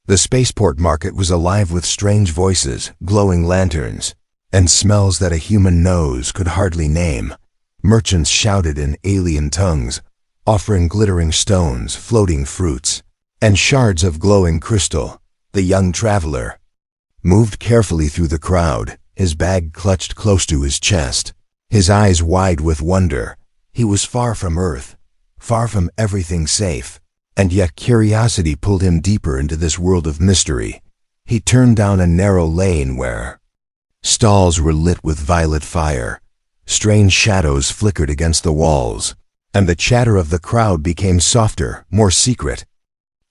The spaceport market was alive with strange voices, glowing lanterns, and smells that a human nose could hardly name. Merchants shouted in alien tongues, offering glittering stones, floating fruits, and shards of glowing crystal. The young traveler moved carefully through the crowd, his bag clutched close to his chest, his eyes wide with wonder. He was far from Earth, far from everything safe, and yet curiosity pulled him deeper into this world of mystery. He turned down a narrow lane where stalls were lit with violet fire, strange shadows flickered against the walls, and the chatter of the crowd became softer, more secret.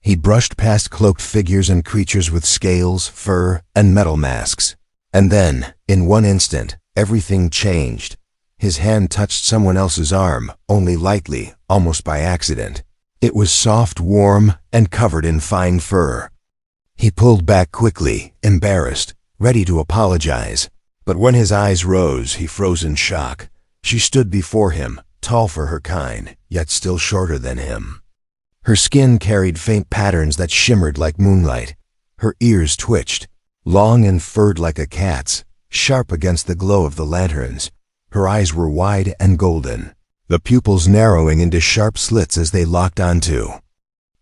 He brushed past cloaked figures and creatures with scales, fur, and metal masks. And then, in one instant, everything changed. His hand touched someone else's arm, only lightly, almost by accident. It was soft, warm, and covered in fine fur. He pulled back quickly, embarrassed, ready to apologize. But when his eyes rose, he froze in shock. She stood before him, tall for her kind, yet still shorter than him. Her skin carried faint patterns that shimmered like moonlight. Her ears twitched, long and furred like a cat's, sharp against the glow of the lanterns. Her eyes were wide and golden, the pupils narrowing into sharp slits as they locked onto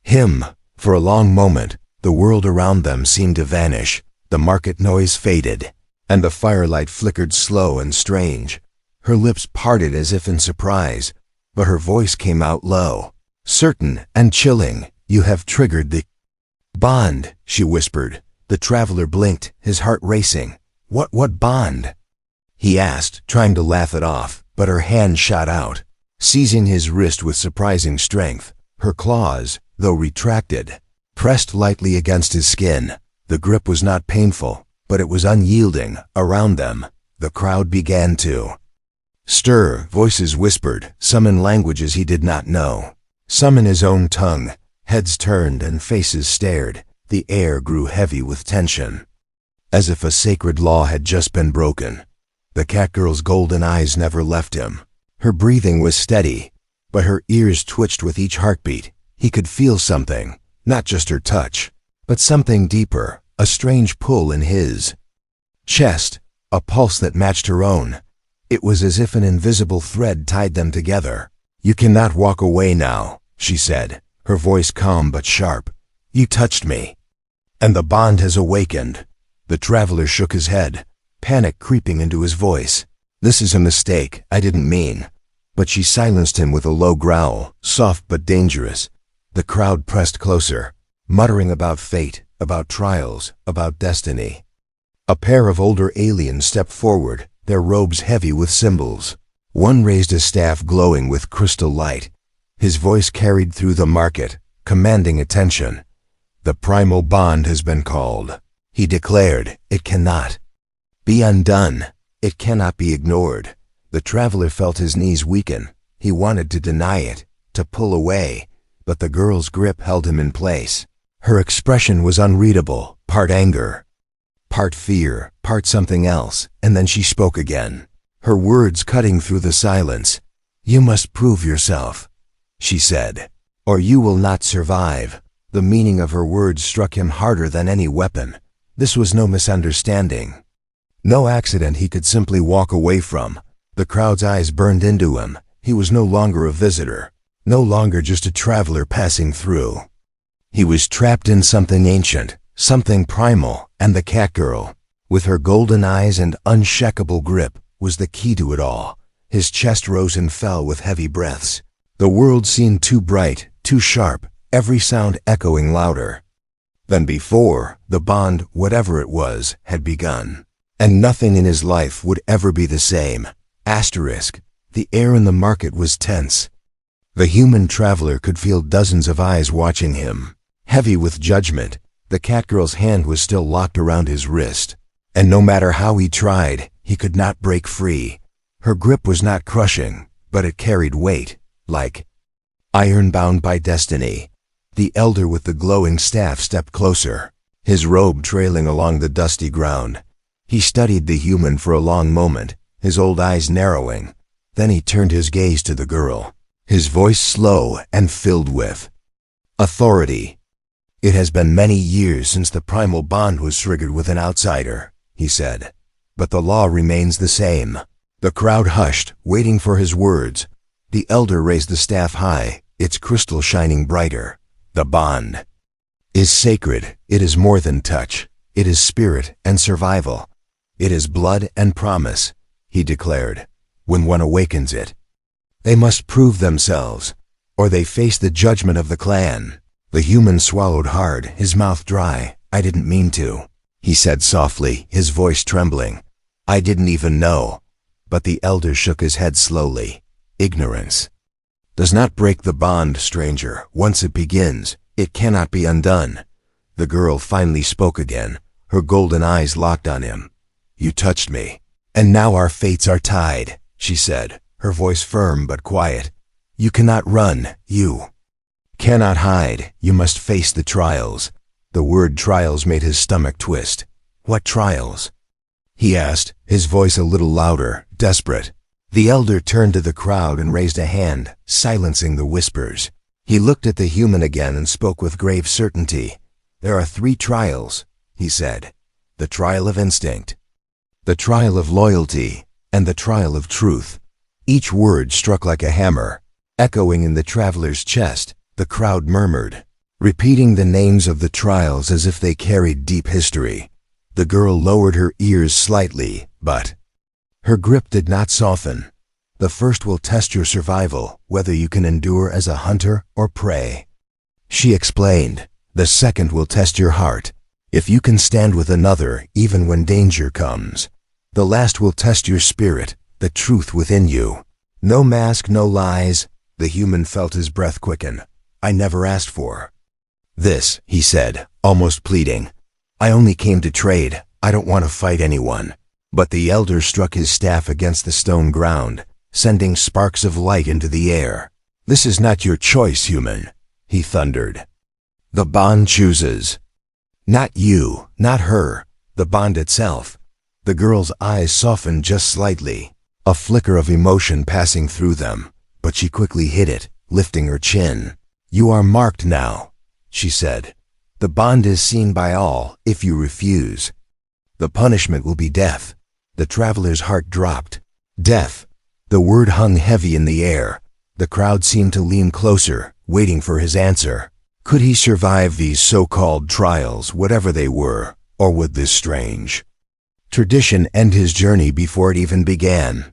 him. For a long moment, the world around them seemed to vanish. The market noise faded, and the firelight flickered slow and strange. Her lips parted as if in surprise, but her voice came out low, certain and chilling. "You have triggered the bond," she whispered. The traveler blinked, his heart racing. What bond?" he asked, trying to laugh it off, but her hand shot out, seizing his wrist with surprising strength. Her claws, though retracted, pressed lightly against his skin. The grip was not painful, but it was unyielding. Around them, the crowd began to stir. Voices whispered, some in languages he did not know, some in his own tongue. Heads turned and faces stared. The air grew heavy with tension, as if a sacred law had just been broken. The Catgirl's golden eyes never left him. Her breathing was steady, but her ears twitched with each heartbeat. He could feel something, not just her touch, but something deeper, a strange pull in his chest, a pulse that matched her own. It was as if an invisible thread tied them together. "You cannot walk away now," she said, her voice calm but sharp. "You touched me, and the bond has awakened." The traveler shook his head, panic creeping into his voice. "This is a mistake, I didn't mean." But she silenced him with a low growl, soft but dangerous. The crowd pressed closer, muttering about fate, about trials, about destiny. A pair of older aliens stepped forward, their robes heavy with symbols. One raised a staff glowing with crystal light. His voice carried through the market, commanding attention. "The primal bond has been called," he declared. "It cannot be undone. It cannot be ignored." The traveler felt his knees weaken. He wanted to deny it, to pull away, but the girl's grip held him in place. Her expression was unreadable, part anger, part fear, part something else, and then she spoke again, her words cutting through the silence. "You must prove yourself," she said, "or you will not survive." The meaning of her words struck him harder than any weapon. This was no misunderstanding, no accident he could simply walk away from. The crowd's eyes burned into him. He was no longer a visitor, no longer just a traveler passing through. He was trapped in something ancient, something primal, and the Catgirl, with her golden eyes and unshakable grip, was the key to it all. His chest rose and fell with heavy breaths. The world seemed too bright, too sharp, every sound echoing louder than before. The bond, whatever it was, had begun, and nothing in his life would ever be the same. The air in the market was tense. The human traveler could feel dozens of eyes watching him, heavy with judgment. The Catgirl's hand was still locked around his wrist, and no matter how he tried, he could not break free. Her grip was not crushing, but it carried weight, like iron bound by destiny. The elder with the glowing staff stepped closer, his robe trailing along the dusty ground. He studied the human for a long moment, his old eyes narrowing. Then he turned his gaze to the girl, his voice slow and filled with authority. "It has been many years since the primal bond was triggered with an outsider," he said. "But the law remains the same." The crowd hushed, waiting for his words. The elder raised the staff high, its crystal shining brighter. "The bond is sacred. It is more than touch. It is spirit and survival. It is blood and promise," he declared. "When one awakens it, they must prove themselves, or they face the judgment of the clan." The human swallowed hard, his mouth dry. "I didn't mean to," he said softly, his voice trembling. "I didn't even know." But the elder shook his head slowly. "Ignorance does not break the bond, stranger. Once it begins, it cannot be undone." The girl finally spoke again, her golden eyes locked on him. "You touched me, and now our fates are tied," she said, her voice firm but quiet. "You cannot run, you cannot hide. You must face the trials." The word trials made his stomach twist. "What trials?" he asked, his voice a little louder, desperate. The elder turned to the crowd and raised a hand, silencing the whispers. He looked at the human again and spoke with grave certainty. "There are 3 trials," he said. "The trial of instinct, the trial of loyalty, and the trial of truth." Each word struck like a hammer, echoing in the traveler's chest. The crowd murmured, repeating the names of the trials as if they carried deep history. The girl lowered her ears slightly, but her grip did not soften. "The first will test your survival, whether you can endure as a hunter or prey," she explained. "The second will test your heart, if you can stand with another even when danger comes. The last will test your spirit, the truth within you. No mask, no lies." The human felt his breath quicken. "I never asked for this," he said, almost pleading. "I only came to trade. I don't want to fight anyone." But the elder struck his staff against the stone ground, sending sparks of light into the air. "This is not your choice, human," he thundered. "The bond chooses. Not you, not her, the bond itself." The girl's eyes softened just slightly, a flicker of emotion passing through them, but she quickly hid it, lifting her chin. "You are marked now," she said. "The bond is seen by all. If you refuse, the punishment will be death." The traveler's heart dropped. Death. The word hung heavy in the air. The crowd seemed to lean closer, waiting for his answer. Could he survive these so-called trials, whatever they were, or would this strange tradition end his journey before it even began?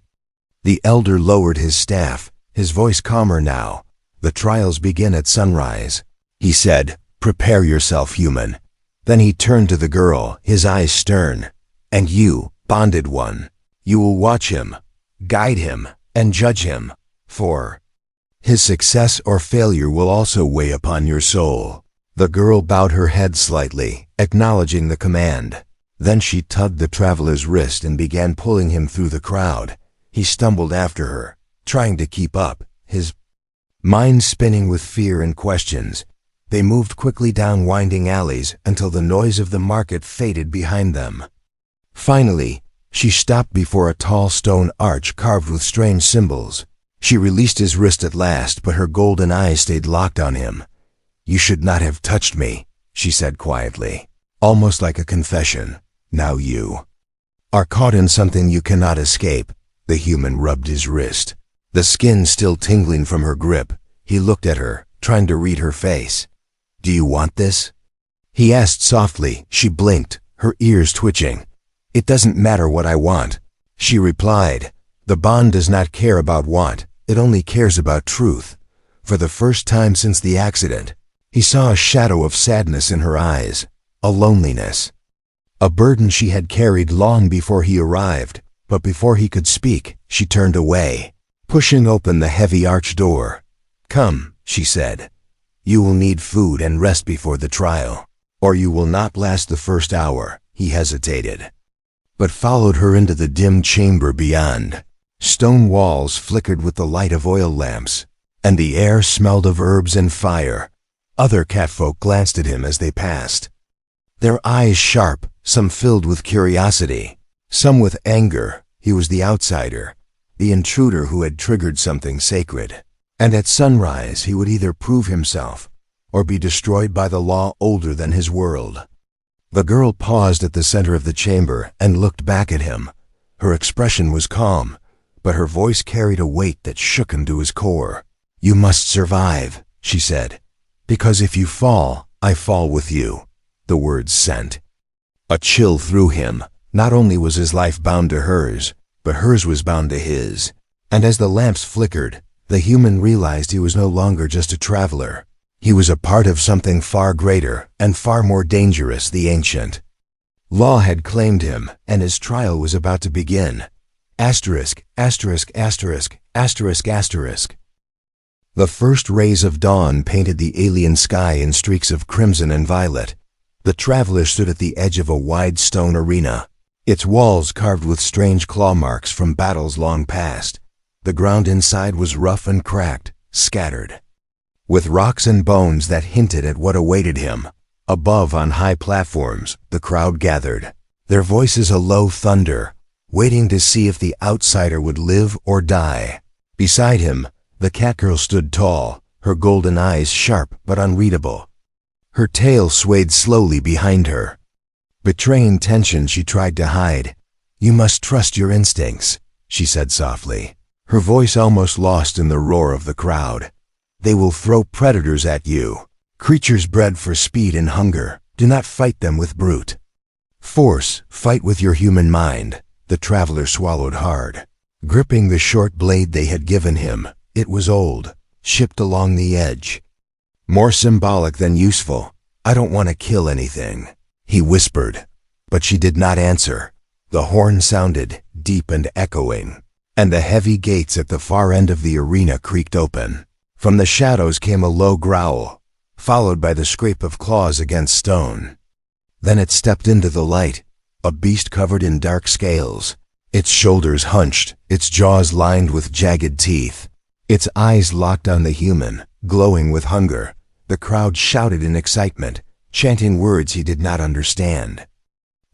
The elder lowered his staff, his voice calmer now. "The trials begin at sunrise," he said. "Prepare yourself, human." Then he turned to the girl, his eyes stern. "And you, bonded one, you will watch him, guide him, and judge him, for his success or failure will also weigh upon your soul." The girl bowed her head slightly, acknowledging the command. Then she tugged the traveler's wrist and began pulling him through the crowd. He stumbled after her, trying to keep up, his mind spinning with fear and questions. They moved quickly down winding alleys until the noise of the market faded behind them. Finally, she stopped before a tall stone arch carved with strange symbols. She released his wrist at last, but her golden eyes stayed locked on him. "You should not have touched me," she said quietly, almost like a confession. "Now you are caught in something you cannot escape." The human rubbed his wrist, the skin still tingling from her grip. He looked at her, trying to read her face. "Do you want this?" he asked softly. She blinked, her ears twitching. "It doesn't matter what I want," she replied. "The bond does not care about want, it only cares about truth." For the first time since the accident, he saw a shadow of sadness in her eyes, a loneliness, a burden she had carried long before he arrived. But before he could speak, she turned away, pushing open the heavy arch door. "Come," she said. "You will need food and rest before the trial, or you will not last the first hour." He hesitated, but followed her into the dim chamber beyond. Stone walls flickered with the light of oil lamps, and the air smelled of herbs and fire. Other catfolk glanced at him as they passed, their eyes sharp, some filled with curiosity, some with anger. He was the outsider, the intruder who had triggered something sacred. And at sunrise he would either prove himself or be destroyed by the law older than his world. The girl paused at the center of the chamber and looked back at him. Her expression was calm, but her voice carried a weight that shook him to his core. "You must survive," she said, "because if you fall, I fall with you." The words sent a chill through him. Not only was his life bound to hers, but hers was bound to his. And as the lamps flickered, the human realized he was no longer just a traveler. He was a part of something far greater and far more dangerous, the ancient. Law had claimed him, and his trial was about to begin. Asterisk, asterisk, asterisk, asterisk, asterisk. The first rays of dawn painted the alien sky in streaks of crimson and violet. The traveler stood at the edge of a wide stone arena, its walls carved with strange claw marks from battles long past. The ground inside was rough and cracked, scattered with rocks and bones that hinted at what awaited him. Above, on high platforms, the crowd gathered, their voices a low thunder, waiting to see if the outsider would live or die. Beside him, the Catgirl stood tall, her golden eyes sharp but unreadable. Her tail swayed slowly behind her. Betraying tension she tried to hide. "You must trust your instincts," she said softly, her voice almost lost in the roar of the crowd. "They will throw predators at you, creatures bred for speed and hunger. Do not fight them with brute force, fight with your human mind." The traveler swallowed hard, gripping the short blade they had given him. It was old, chipped along the edge. "More symbolic than useful. I don't want to kill anything," he whispered. But she did not answer. The horn sounded, deep and echoing, and the heavy gates at the far end of the arena creaked open. From the shadows came a low growl, followed by the scrape of claws against stone. Then it stepped into the light, a beast covered in dark scales, its shoulders hunched, its jaws lined with jagged teeth, its eyes locked on the human, glowing with hunger. The crowd shouted in excitement, chanting words he did not understand.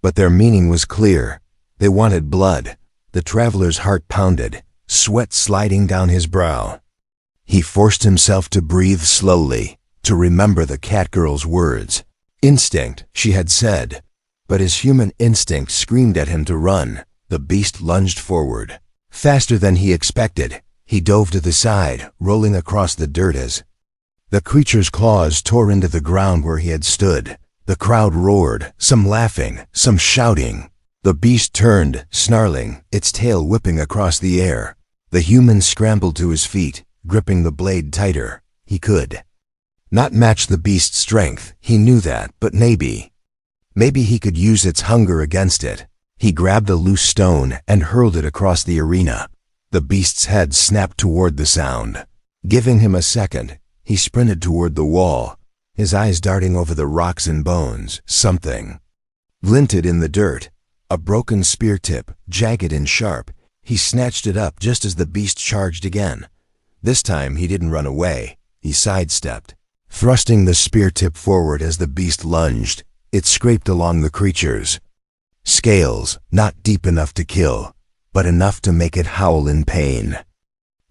But their meaning was clear. They wanted blood. The traveler's heart pounded, sweat sliding down his brow. He forced himself to breathe slowly, to remember the Catgirl's words. Instinct, she had said, but his human instinct screamed at him to run. The beast lunged forward. Faster than he expected, he dove to the side, rolling across the dirt as the creature's claws tore into the ground where he had stood. The crowd roared, some laughing, some shouting. The beast turned, snarling, its tail whipping across the air. The human scrambled to his feet, gripping the blade tighter. He could not match the beast's strength, he knew that, but maybe he could use its hunger against it. He grabbed a loose stone and hurled it across the arena. The beast's head snapped toward the sound. Giving him a second, he sprinted toward the wall, his eyes darting over the rocks and bones. Something glinted in the dirt, a broken spear tip, jagged and sharp. He snatched it up just as the beast charged again. This time he didn't run away. He sidestepped, thrusting the spear tip forward as the beast lunged. It scraped along the creature's scales, not deep enough to kill, but enough to make it howl in pain.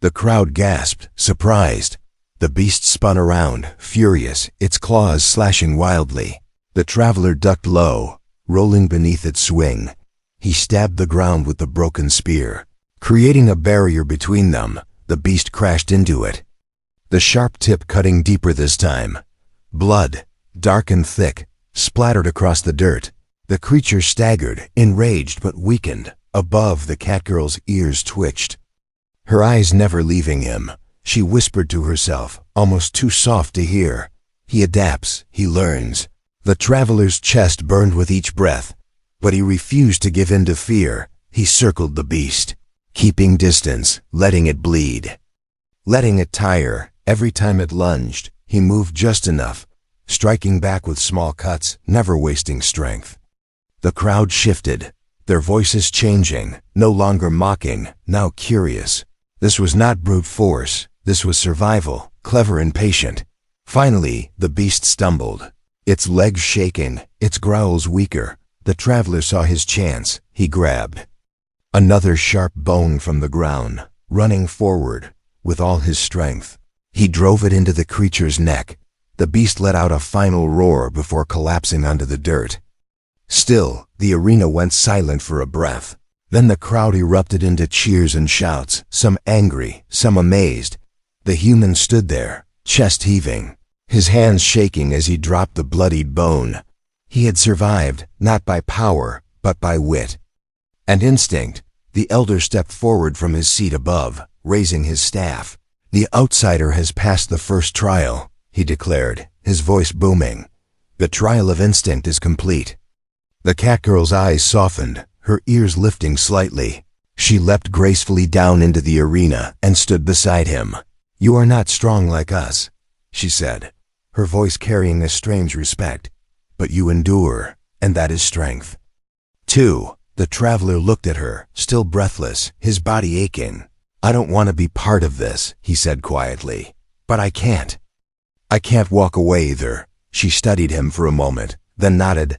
The crowd gasped, surprised. The beast spun around, furious, its claws slashing wildly. The traveler ducked low, rolling beneath its swing. He stabbed the ground with the broken spear, creating a barrier between them. The beast crashed into it, the sharp tip cutting deeper this time. Blood, dark and thick, splattered across the dirt. The creature staggered, enraged but weakened. Above, the Catgirl's ears twitched, her eyes never leaving him. She whispered to herself, almost too soft to hear. He adapts, he learns. The traveler's chest burned with each breath, but he refused to give in to fear. He circled the beast, keeping distance, letting it bleed, letting it tire. Every time it lunged, he moved just enough, striking back with small cuts, never wasting strength. The crowd shifted, their voices changing, no longer mocking, now curious. This was not brute force, this was survival, clever and patient. Finally, the beast stumbled, its legs shaking, its growls weaker. The traveler saw his chance. He grabbed another sharp bone from the ground, running forward with all his strength. He drove it into the creature's neck. The beast let out a final roar before collapsing onto the dirt. Still, the arena went silent for a breath. Then the crowd erupted into cheers and shouts, some angry, some amazed. The human stood there, chest heaving, his hands shaking as he dropped the bloodied bone. He had survived, not by power, but by wit and instinct. The elder stepped forward from his seat above, raising his staff. "The outsider has passed the first trial," he declared, his voice booming. "The trial of instinct is complete." The Catgirl's eyes softened, her ears lifting slightly. She leapt gracefully down into the arena and stood beside him. "You are not strong like us," she said, her voice carrying a strange respect. "But you endure, and that is strength." 2. The traveler looked at her, still breathless, his body aching. "I don't want to be part of this," he said quietly. "But I can't. I can't walk away either." She studied him for a moment, then nodded.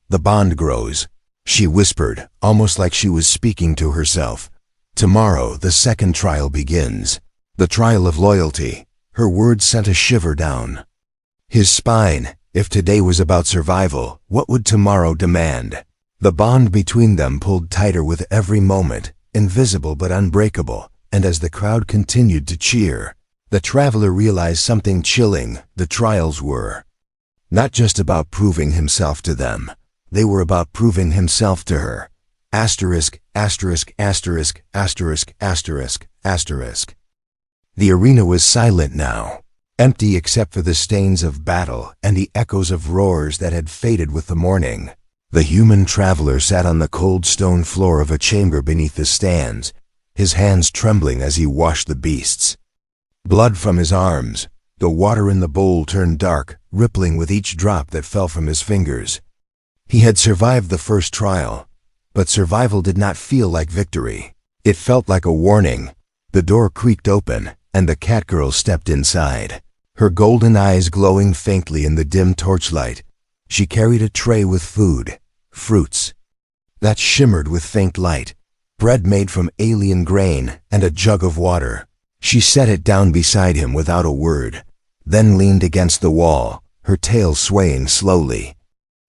"The bond grows," she whispered, almost like she was speaking to herself. "Tomorrow, the second trial begins. The trial of loyalty." Her words sent a shiver down his spine. If today was about survival, what would tomorrow demand? The bond between them pulled tighter with every moment, invisible but unbreakable, and as the crowd continued to cheer, the traveler realized something chilling. The trials were not just about proving himself to them. They were about proving himself to her. Asterisk, asterisk, asterisk, asterisk, asterisk, asterisk. The arena was silent now, empty except for the stains of battle and the echoes of roars that had faded with the morning. The human traveler sat on the cold stone floor of a chamber beneath the stands, his hands trembling as he washed the beasts. Blood from his arms. The water in the bowl turned dark, rippling with each drop that fell from his fingers. He had survived the first trial, but survival did not feel like victory. It felt like a warning. The door creaked open, and the Catgirl stepped inside, her golden eyes glowing faintly in the dim torchlight. She carried a tray with food, fruits that shimmered with faint light, bread made from alien grain, and a jug of water. She set it down beside him without a word, then leaned against the wall, her tail swaying slowly.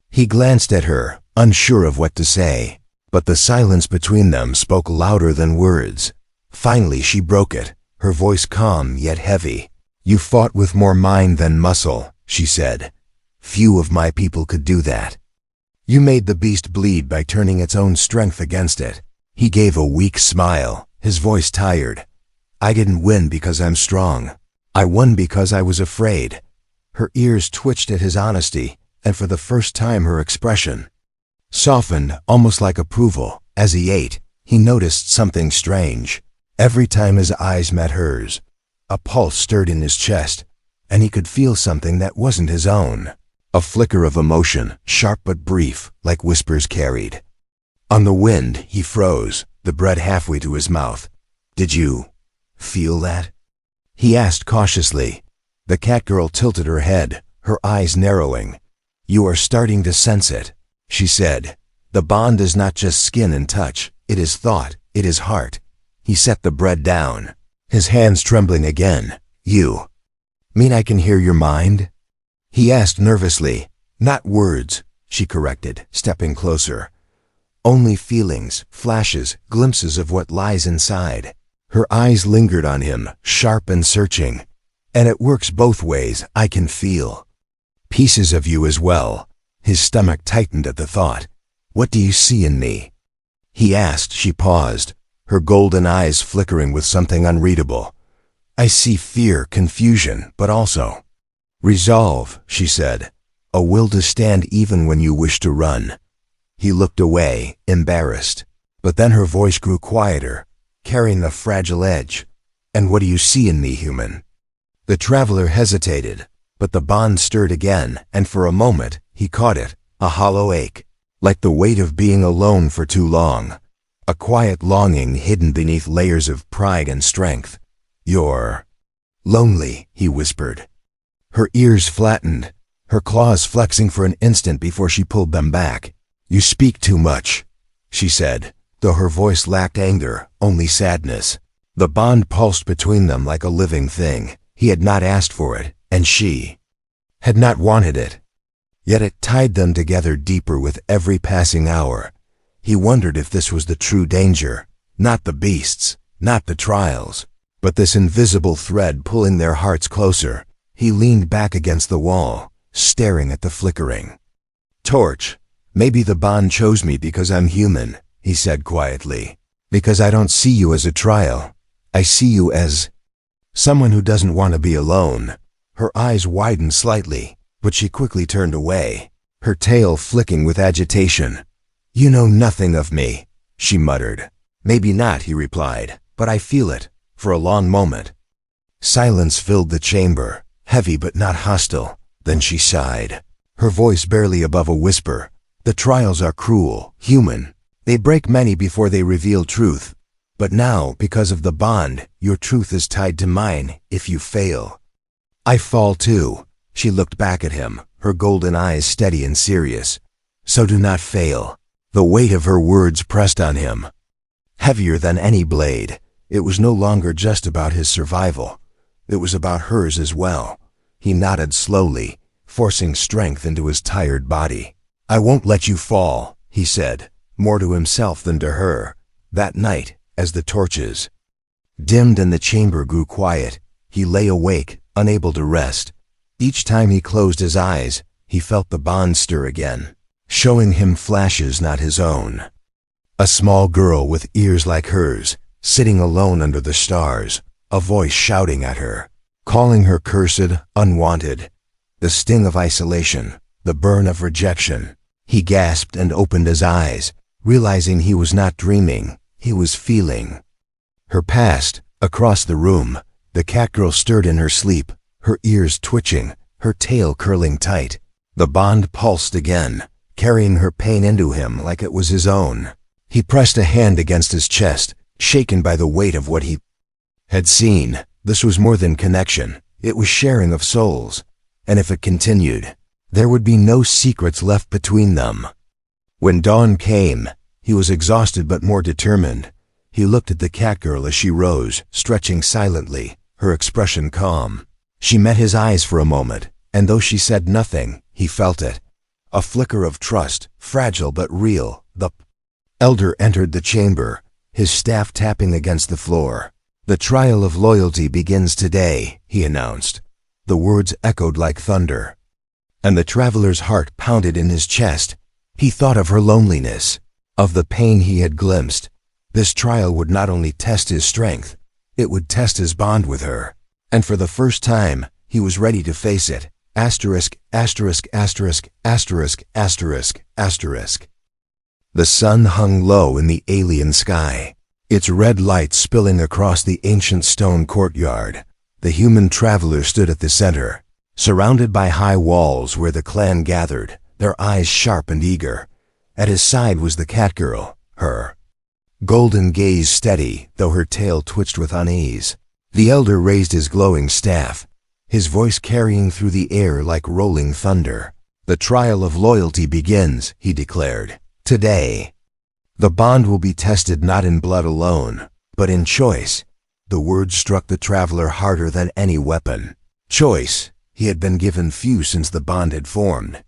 He glanced at her, unsure of what to say, but the silence between them spoke louder than words. Finally she broke it, her voice calm yet heavy. "You fought with more mind than muscle," she said. "Few of my people could do that. You made the beast bleed by turning its own strength against it." He gave a weak smile, his voice tired. "I didn't win because I'm strong. I won because I was afraid." Her ears twitched at his honesty, and for the first time her expression softened, almost like approval. As he ate, he noticed something strange. Every time his eyes met hers, a pulse stirred in his chest, and he could feel something that wasn't his own. A flicker of emotion, sharp but brief, like whispers carried. On the wind, he froze, the bread halfway to his mouth. "Did you feel that?" he asked cautiously. The Catgirl tilted her head, her eyes narrowing. "You are starting to sense it," she said. "The bond is not just skin and touch, it is thought, it is heart." He set the bread down, his hands trembling again. "You mean I can hear your mind?" he asked nervously. "Not words," she corrected, stepping closer. "Only feelings, flashes, glimpses of what lies inside." Her eyes lingered on him, sharp and searching. "And it works both ways. I can feel pieces of you as well." His stomach tightened at the thought. "What do you see in me?" he asked. She paused, her golden eyes flickering with something unreadable. "I see fear, confusion, but also resolve," she said. "A will to stand even when you wish to run." He looked away, embarrassed. But then her voice grew quieter, carrying a fragile edge. "And what do you see in me, human?" The traveler hesitated, but the bond stirred again, and for a moment, he caught it, a hollow ache, like the weight of being alone for too long. A quiet longing hidden beneath layers of pride and strength. "You're lonely," he whispered. Her ears flattened, her claws flexing for an instant before she pulled them back. "You speak too much," she said, though her voice lacked anger, only sadness. The bond pulsed between them like a living thing. He had not asked for it, and she had not wanted it. Yet it tied them together deeper with every passing hour. He wondered if this was the true danger, not the beasts, not the trials, but this invisible thread pulling their hearts closer. He leaned back against the wall, staring at the flickering torch. Maybe the bond chose me because I'm human, he said quietly. Because I don't see you as a trial. I see you as someone who doesn't want to be alone. Her eyes widened slightly, but she quickly turned away, her tail flicking with agitation. You know nothing of me, she muttered. Maybe not, he replied, but I feel it, for a long moment. Silence filled the chamber, heavy but not hostile. Then she sighed, her voice barely above a whisper. The trials are cruel, human. They break many before they reveal truth. But now, because of the bond, your truth is tied to mine if you fail. I fall too. She looked back at him, her golden eyes steady and serious. So do not fail. The weight of her words pressed on him, heavier than any blade. It was no longer just about his survival. It was about hers as well. He nodded slowly, forcing strength into his tired body. I won't let you fall, he said, more to himself than to her. That night, as the torches dimmed and the chamber grew quiet, he lay awake, unable to rest. Each time he closed his eyes, he felt the bond stir again, showing him flashes not his own. A small girl with ears like hers, sitting alone under the stars, a voice shouting at her, calling her cursed, unwanted. The sting of isolation, the burn of rejection. He gasped and opened his eyes, realizing he was not dreaming, he was feeling. Her past, across the room, the Catgirl stirred in her sleep, her ears twitching, her tail curling tight. The bond pulsed again, carrying her pain into him like it was his own. He pressed a hand against his chest, shaken by the weight of what he had seen. This was more than connection, it was sharing of souls. And if it continued, there would be no secrets left between them. When dawn came, he was exhausted but more determined. He looked at the Catgirl as she rose, stretching silently, her expression calm. She met his eyes for a moment, and though she said nothing, he felt it. A flicker of trust, fragile but real. The elder entered the chamber, his staff tapping against the floor. The trial of loyalty begins today, he announced. The words echoed like thunder, and the traveler's heart pounded in his chest. He thought of her loneliness, of the pain he had glimpsed. This trial would not only test his strength, it would test his bond with her. And for the first time, he was ready to face it. Asterisk, asterisk, asterisk, asterisk, asterisk, asterisk. The sun hung low in the alien sky, its red light spilling across the ancient stone courtyard. The human traveler stood at the center, surrounded by high walls where the clan gathered, their eyes sharp and eager. At his side was the Catgirl, her golden gaze steady, though her tail twitched with unease. The elder raised his glowing staff, his voice carrying through the air like rolling thunder. The trial of loyalty begins, he declared. Today, the bond will be tested not in blood alone, but in choice. The words struck the traveler harder than any weapon. Choice. He had been given few since the bond had formed.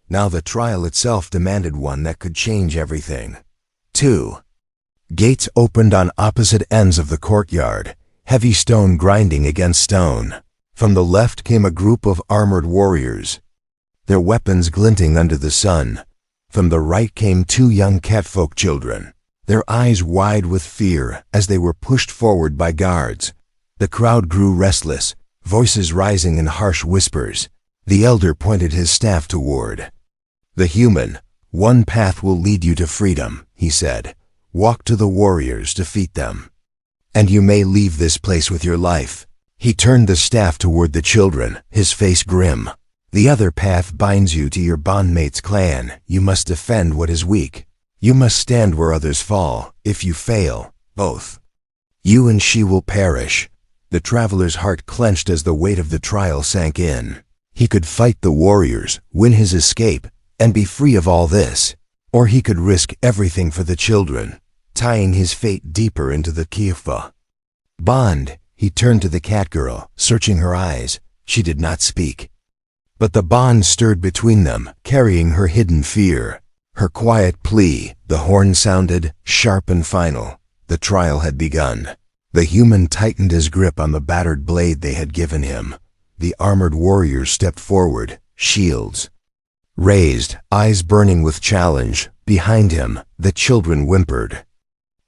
Now the trial itself demanded one that could change everything. 2. Gates opened on opposite ends of the courtyard, heavy stone grinding against stone. From the left came a group of armored warriors, their weapons glinting under the sun. From the right came 2 young catfolk children, their eyes wide with fear as they were pushed forward by guards. The crowd grew restless, voices rising in harsh whispers. The elder pointed his staff toward the human. One path will lead you to freedom, he said. Walk to the warriors, defeat them, and you may leave this place with your life. He turned the staff toward the children, his face grim. The other path binds you to your bondmate's clan. You must defend what is weak. You must stand where others fall. If you fail, both you and she will perish. The traveler's heart clenched as the weight of the trial sank in. He could fight the warriors, win his escape, and be free of all this. Or he could risk everything for the children, tying his fate deeper into the HFY bond. He turned to the Catgirl, searching her eyes. She did not speak. But the bond stirred between them, carrying her hidden fear. Her quiet plea, the horn sounded, sharp and final. The trial had begun. The human tightened his grip on the battered blade they had given him. The armored warriors stepped forward, shields raised, eyes burning with challenge. Behind him, the children whimpered,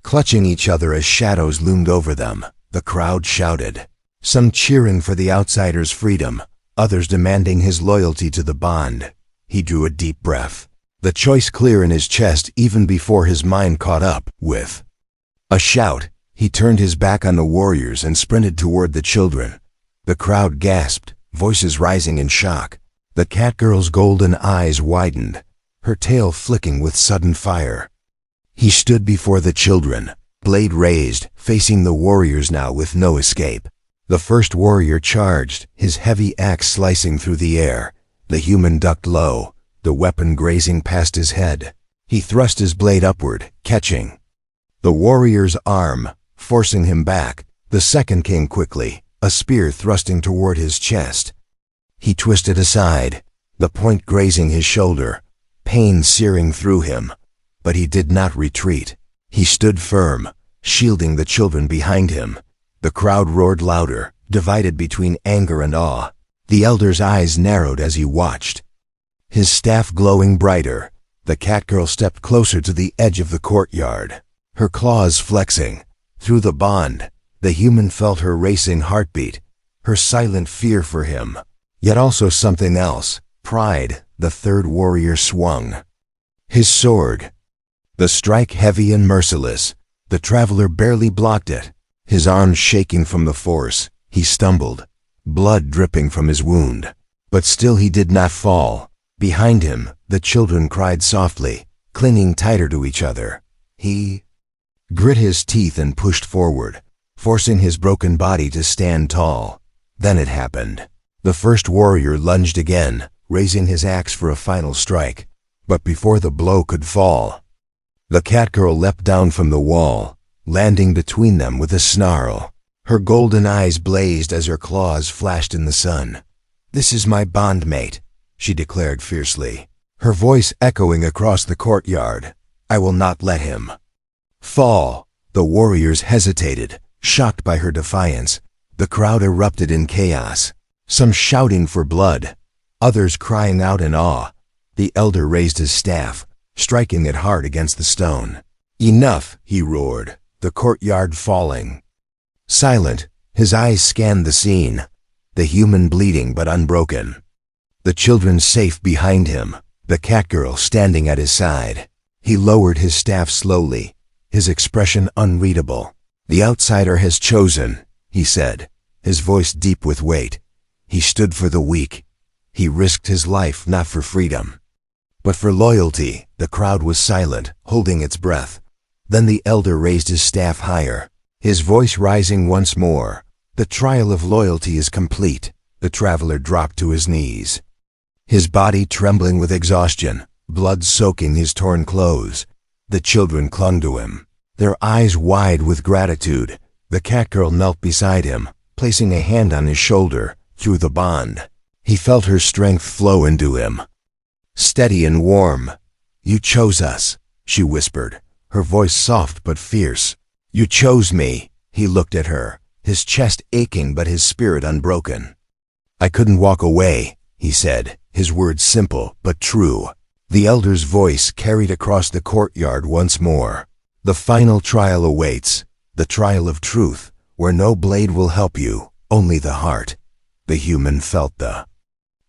clutching each other as shadows loomed over them. The crowd shouted, some cheering for the outsider's freedom, others demanding his loyalty to the bond. He drew a deep breath, the choice clear in his chest even before his mind caught up. With a shout, he turned his back on the warriors and sprinted toward the children. The crowd gasped, voices rising in shock. The Catgirl's golden eyes widened, her tail flicking with sudden fire. He stood before the children, blade raised, facing the warriors now with no escape. The first warrior charged, his heavy axe slicing through the air. The human ducked low, the weapon grazing past his head. He thrust his blade upward, catching the warrior's arm, forcing him back. The second came quickly, a spear thrusting toward his chest. He twisted aside, the point grazing his shoulder, pain searing through him. But he did not retreat. He stood firm, shielding the children behind him. The crowd roared louder, divided between anger and awe. The elder's eyes narrowed as he watched, his staff glowing brighter. The Catgirl stepped closer to the edge of the courtyard, her claws flexing. Through the bond, the human felt her racing heartbeat, her silent fear for him, yet also something else, pride. The third warrior swung his sword, the strike heavy and merciless. The traveler barely blocked it, his arms shaking from the force. He stumbled, blood dripping from his wound. But still he did not fall. Behind him, the children cried softly, clinging tighter to each other. He grit his teeth and pushed forward, forcing his broken body to stand tall. Then it happened. The first warrior lunged again, raising his axe for a final strike. But before the blow could fall, the Catgirl leapt down from the wall, landing between them with a snarl. Her golden eyes blazed as her claws flashed in the sun. "This is my bondmate," she declared fiercely, her voice echoing across the courtyard. "I will not let him fall." The warriors hesitated, shocked by her defiance. The crowd erupted in chaos, some shouting for blood, others crying out in awe. The elder raised his staff, striking it hard against the stone. "Enough," he roared, the courtyard falling. Silent, his eyes scanned the scene, the human bleeding but unbroken. The children safe behind him, the Catgirl standing at his side. He lowered his staff slowly, his expression unreadable. "The outsider has chosen," he said, his voice deep with weight. He stood for the weak. He risked his life not for freedom, but for loyalty. The crowd was silent, holding its breath. Then the elder raised his staff higher, his voice rising once more. "The trial of loyalty is complete." The traveler dropped to his knees, his body trembling with exhaustion, blood soaking his torn clothes. The children clung to him, their eyes wide with gratitude. The Catgirl knelt beside him, placing a hand on his shoulder. Through the bond, he felt her strength flow into him, steady and warm. "You chose us," she whispered, her voice soft but fierce. "You chose me." He looked at her, his chest aching but his spirit unbroken. "I couldn't walk away," he said, his words simple but true. The elder's voice carried across the courtyard once more. "The final trial awaits, the trial of truth, where no blade will help you, only the heart." The human felt the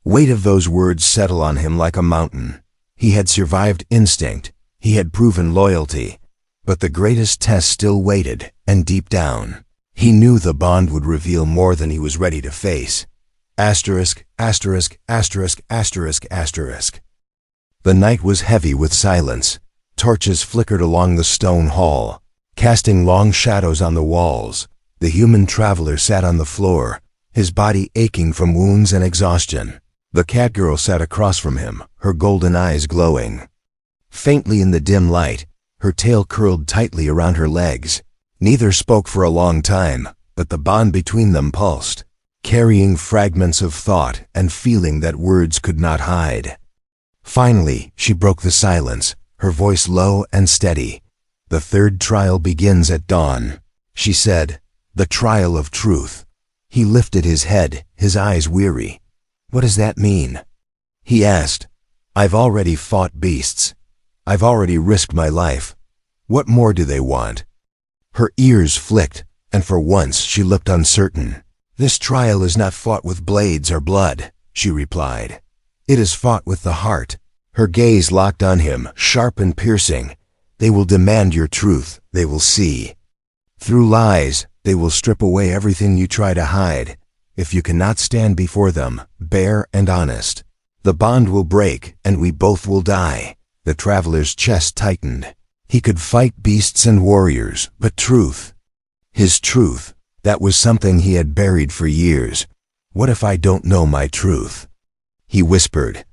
weight of those words settle on him like a mountain. He had survived instinct, he had proven loyalty, but the greatest test still waited, and deep down, he knew the bond would reveal more than he was ready to face. Asterisk, asterisk, asterisk, asterisk, asterisk. The night was heavy with silence. Torches flickered along the stone hall, casting long shadows on the walls. The human traveler sat on the floor, his body aching from wounds and exhaustion. The Catgirl sat across from him, her golden eyes glowing faintly in the dim light, her tail curled tightly around her legs. Neither spoke for a long time, but the bond between them pulsed. carrying fragments of thought and feeling that words could not hide. Finally, she broke the silence, her voice low and steady. "The third trial begins at dawn," she said. "The trial of truth." He lifted his head, his eyes weary. "What does that mean?" he asked. "I've already fought beasts. I've already risked my life. What more do they want?" Her ears flicked, and for once she looked uncertain. "This trial is not fought with blades or blood," she replied. "It is fought with the heart." Her gaze locked on him, sharp and piercing. "They will demand your truth. They will see. Through lies, they will strip away everything you try to hide. If you cannot stand before them, bare and honest, the bond will break and we both will die." The traveler's chest tightened. He could fight beasts and warriors, but truth, his truth, that was something he had buried for years. "What if I don't know my truth?" he whispered.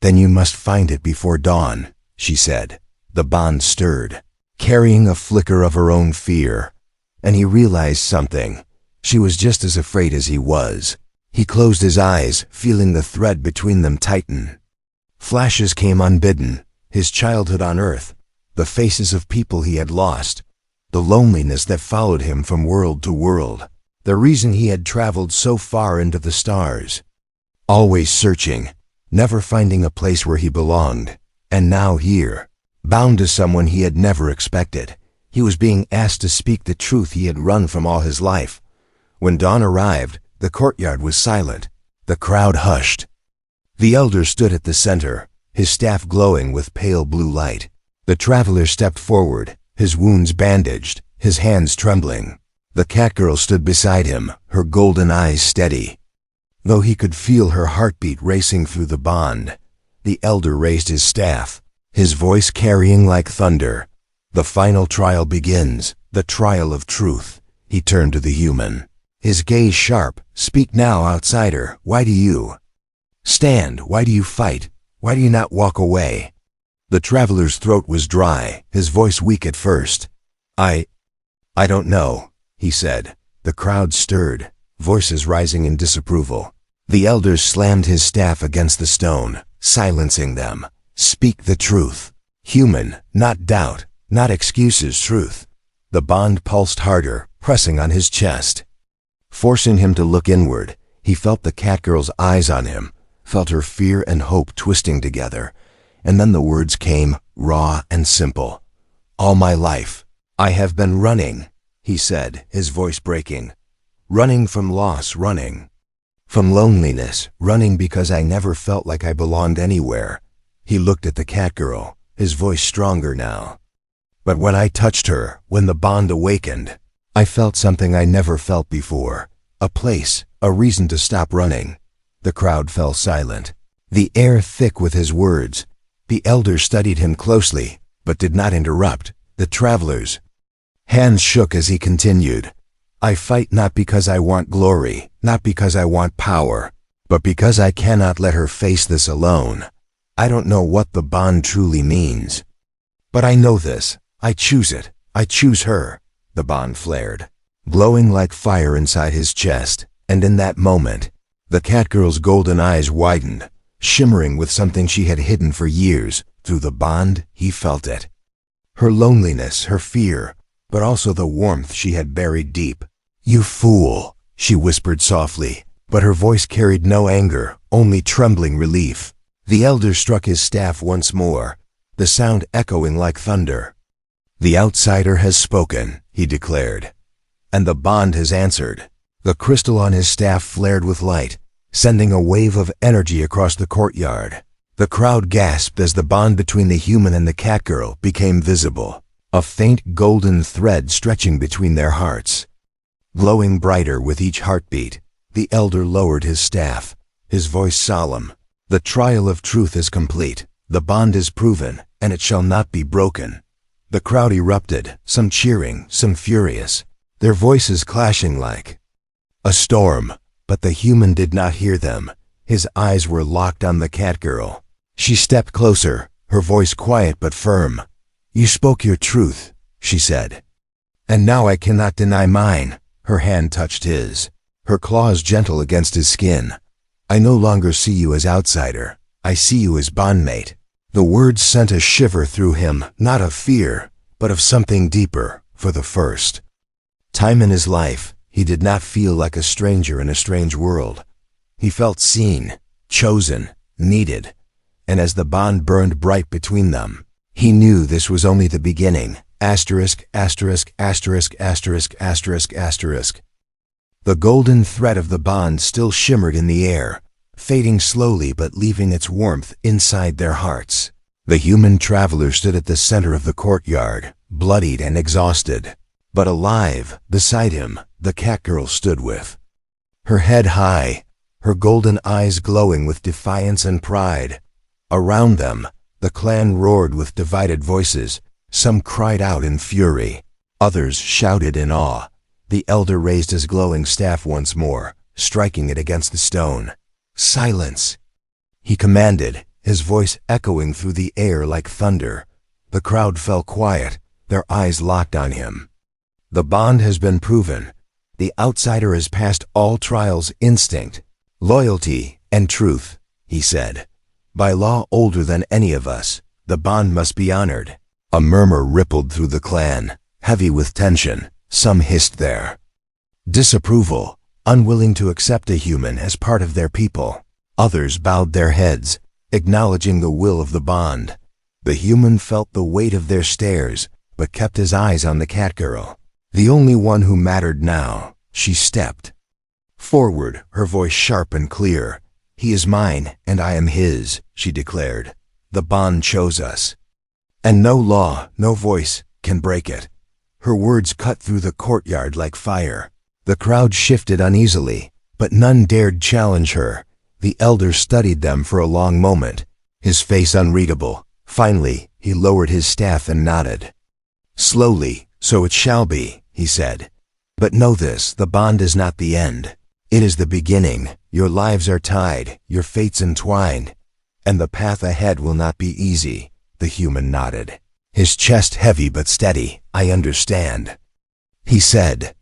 "Then you must find it before dawn," she said. The bond stirred, carrying a flicker of her own fear, and he realized something. She was just as afraid as he was. He closed his eyes, feeling the thread between them tighten. Flashes came unbidden, his childhood on Earth, the faces of people he had lost, the loneliness that followed him from world to world, the reason he had traveled so far into the stars. Always searching, never finding a place where he belonged, and now here, bound to someone he had never expected. He was being asked to speak the truth he had run from all his life. When dawn arrived, the courtyard was silent. The crowd hushed. The elder stood at the center, his staff glowing with pale blue light. The traveler stepped forward, his wounds bandaged, his hands trembling. The Catgirl stood beside him, her golden eyes steady. Though he could feel her heartbeat racing through the bond, the elder raised his staff, his voice carrying like thunder. "The final trial begins, the trial of truth." He turned to the human, his gaze sharp. "Speak now, outsider. Why do you stand? Why do you fight? Why do you not walk away?" The traveler's throat was dry, his voice weak at first. I don't know," he said. The crowd stirred, voices rising in disapproval. The elder slammed his staff against the stone, silencing them. "Speak the truth. Human, not doubt, not excuses, truth." The bond pulsed harder, pressing on his chest, forcing him to look inward. He felt the Catgirl's eyes on him, felt her fear and hope twisting together. And then the words came, raw and simple. "All my life, I have been running," he said, his voice breaking. "Running from loss, running from loneliness, running because I never felt like I belonged anywhere." He looked at the Catgirl, his voice stronger now. "But when I touched her, when the bond awakened, I felt something I never felt before. A place, a reason to stop running." The crowd fell silent, the air thick with his words. The elder studied him closely, but did not interrupt. The traveler's hands shook as he continued. "I fight not because I want glory, not because I want power, but because I cannot let her face this alone. I don't know what the bond truly means, but I know this. I choose it. I choose her." The bond flared, glowing like fire inside his chest, and in that moment, the Catgirl's golden eyes widened, shimmering with something she had hidden for years. Through the bond, he felt it. Her loneliness, her fear, but also the warmth she had buried deep. "You fool," she whispered softly, but her voice carried no anger, only trembling relief. The elder struck his staff once more, the sound echoing like thunder. "The outsider has spoken," he declared, "and the bond has answered." The crystal on his staff flared with light, sending a wave of energy across the courtyard. The crowd gasped as the bond between the human and the Catgirl became visible, a faint golden thread stretching between their hearts. Glowing brighter with each heartbeat, the elder lowered his staff, his voice solemn. "The trial of truth is complete. The bond is proven, and it shall not be broken." The crowd erupted, some cheering, some furious, their voices clashing like a storm. But the human did not hear them. His eyes were locked on the Catgirl. She stepped closer, her voice quiet but firm. "You spoke your truth," she said. "And now I cannot deny mine." Her hand touched his. her claws gentle against his skin. "I no longer see you as outsider. I see you as bondmate." The words sent a shiver through him, not of fear, but of something deeper. For the first time in his life, he did not feel like a stranger in a strange world. He felt seen, chosen, needed, and as the bond burned bright between them, he knew this was only the beginning. Asterisk, asterisk, asterisk, asterisk, asterisk, asterisk. The golden thread of the bond still shimmered in the air, fading slowly but leaving its warmth inside their hearts. The human traveler stood at the center of the courtyard, bloodied and exhausted, but alive. Beside him, the Catgirl stood with her head high, her golden eyes glowing with defiance and pride. Around them, the clan roared with divided voices. Some cried out in fury, others shouted in awe. The elder raised his glowing staff once more, striking it against the stone. "Silence!" he commanded, his voice echoing through the air like thunder. The crowd fell quiet, their eyes locked on him. "The bond has been proven. The outsider has passed all trials. Instinct, loyalty, and truth," he said. "By law older than any of us, the bond must be honored." A murmur rippled through the clan, heavy with tension. Some hissed their disapproval, unwilling to accept a human as part of their people. Others bowed their heads, acknowledging the will of the bond. The human felt the weight of their stares, but kept his eyes on the Catgirl, the only one who mattered now. She stepped forward, her voice sharp and clear. "He is mine, and I am his," she declared. "The bond chose us, and no law, no voice, can break it." Her words cut through the courtyard like fire. The crowd shifted uneasily, but none dared challenge her. The elder studied them for a long moment, his face unreadable. Finally, he lowered his staff and nodded. "Slowly, so it shall be," he said. "But know this, the bond is not the end. It is the beginning. Your lives are tied, your fates entwined, and the path ahead will not be easy." The human nodded, his chest heavy but steady. "I understand," he said,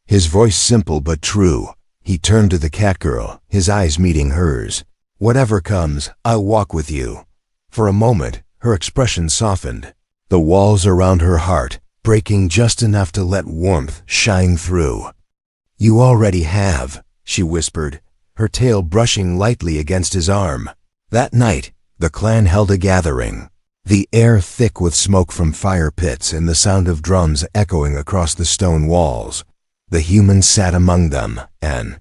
his voice simple but true. He turned to the Catgirl, his eyes meeting hers. "Whatever comes, I'll walk with you." For a moment, her expression softened, the walls around her heart breaking just enough to let warmth shine through. "You already have," she whispered, her tail brushing lightly against his arm. That night, the clan held a gathering, the air thick with smoke from fire pits and the sound of drums echoing across the stone walls. The human sat among them, an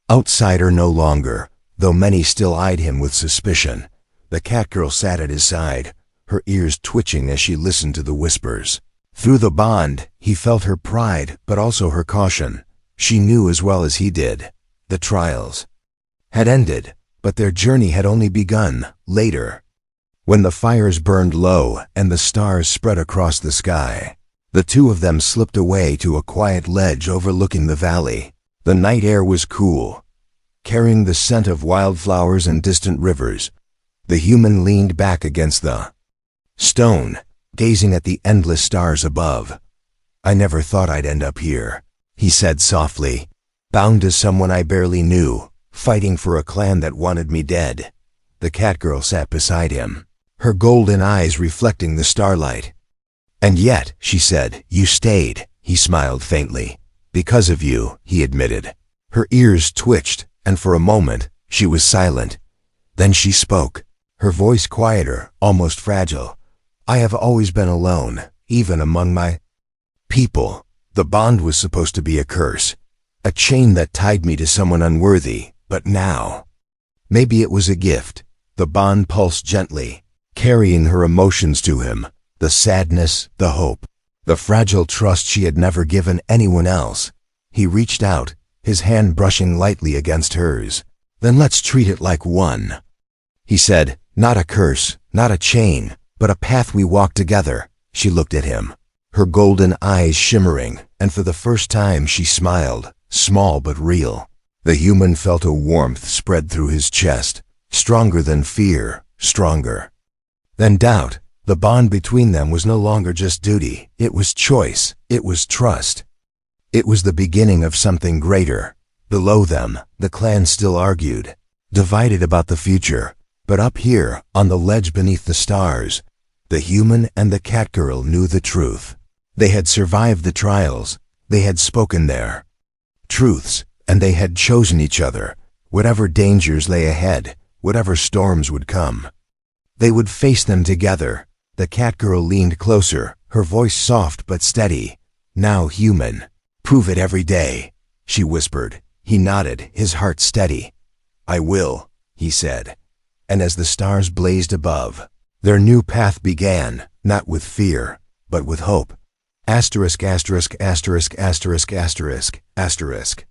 outsider no longer, though many still eyed him with suspicion. The Catgirl sat at his side, her ears twitching as she listened to the whispers. Through the bond, he felt her pride, but also her caution. She knew as well as he did. The trials had ended, but their journey had only begun. Later, when the fires burned low and the stars spread across the sky, the two of them slipped away to a quiet ledge overlooking the valley. The night air was cool, carrying the scent of wildflowers and distant rivers. The human leaned back against the stone, gazing at the endless stars above. "I never thought I'd end up here," he said softly, "bound to someone I barely knew, fighting for a clan that wanted me dead." The Catgirl sat beside him, her golden eyes reflecting the starlight. "And yet," she said, "you stayed." He smiled faintly. "Because of you," he admitted. Her ears twitched, and for a moment, she was silent. Then she spoke, her voice quieter, almost fragile. "I have always been alone, even among my people. The bond was supposed to be a curse, a chain that tied me to someone unworthy, but now, maybe it was a gift." The bond pulsed gently, carrying her emotions to him, the sadness, the hope, the fragile trust she had never given anyone else. He reached out, his hand brushing lightly against hers. "Then let's treat it like one," he said. "Not a curse, not a chain, but a path we walk together." She looked at him, her golden eyes shimmering, and for the first time she smiled, small but real. The human felt a warmth spread through his chest, stronger than fear, stronger than doubt. The bond between them was no longer just duty, it was choice, it was trust. It was the beginning of something greater. Below them, the clans still argued, divided about the future. But up here, on the ledge beneath the stars, the human and the Catgirl knew the truth. They had survived the trials. They had spoken their truths, and they had chosen each other. Whatever dangers lay ahead, whatever storms would come, they would face them together. The Catgirl leaned closer, her voice soft but steady. "Now, human, prove it every day," she whispered. He nodded, his heart steady. "I will," he said. And as the stars blazed above, their new path began, not with fear, but with hope. Asterisk, asterisk, asterisk, asterisk, asterisk, asterisk.